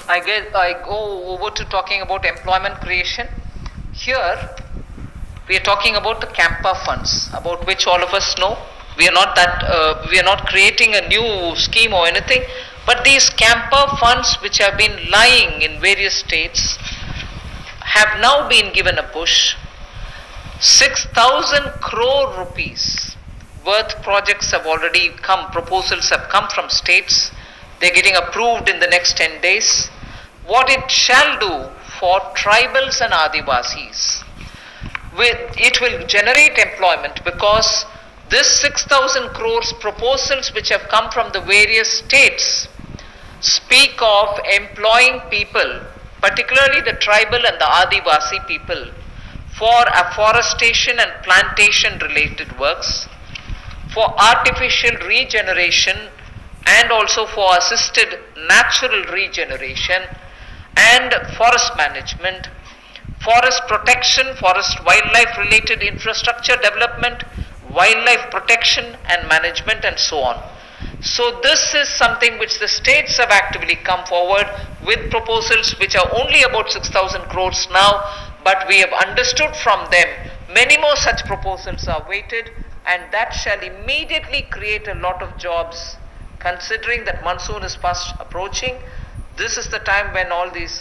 I go over to talking about employment creation. Here, we are talking about the Campa funds, about which all of us know. We are not creating a new scheme or anything, but these Campa funds, which have been lying in various states, have now been given a push. 6,000 crore rupees worth projects have already come, proposals have come from states. They're getting approved in the next 10 days. What it shall do for tribals and Adivasis, it will generate employment, because this 6,000 crores proposals which have come from the various states speak of employing people, particularly the tribal and the Adivasi people, for afforestation and plantation related works, for artificial regeneration and also for assisted natural regeneration and forest management, forest protection, forest wildlife related infrastructure development, wildlife protection and management, and so on. So this is something which the states have actively come forward with proposals which are only about 6,000 crores now, but we have understood from them many more such proposals are waited, and that shall immediately create a lot of jobs. Considering that monsoon is fast approaching, this is the time when all these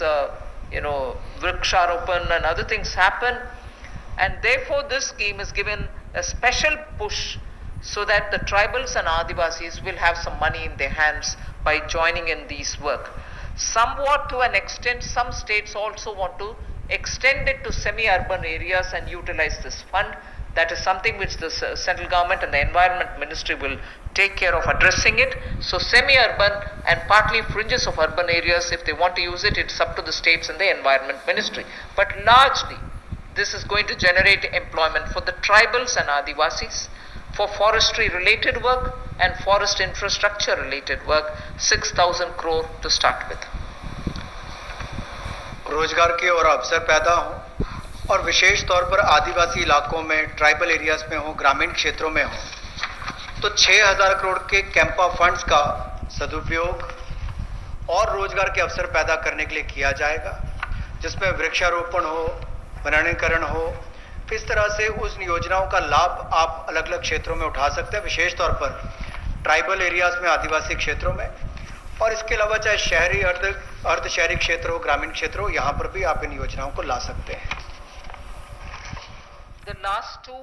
Vriksharopan and other things happen, and therefore this scheme is given a special push so that the tribals and Adivasis will have some money in their hands by joining in these work. Somewhat to an extent, some states also want to extend it to semi-urban areas and utilize this fund. That is something which the central government and the environment ministry will take care of addressing it. So semi-urban and partly fringes of urban areas, if they want to use it, it's up to the states and the environment ministry. But largely, this is going to generate employment for the tribals and Adivasis, for forestry related work and forest infrastructure related work, 6,000 crore to start with. रोजगार के और अवसर पैदा हो, और विशेष तौर पर आदिवासी इलाकों में, ट्राइबल एरियाज में हो, ग्रामीण क्षेत्रों में हो, तो 6,000 करोड़ के कैंपा फंड्स का सदुपयोग और रोजगार के अवसर पैदा करने के लिए किया जाएगा, जिसमें वृक्षारोपण हो, वनीकरण हो। इस तरह से उस योजनाओं का लाभ आप अलग अलग क्षेत्रों में उठा सकते हैं, विशेष तौर पर ट्राइबल एरियाज में, आदिवासी क्षेत्रों में, और इसके अलावा चाहे शहरी अर्ध शहरी क्षेत्र हो, ग्रामीण क्षेत्र हो, यहाँ पर भी आप इन योजनाओं को ला सकते हैं। The last two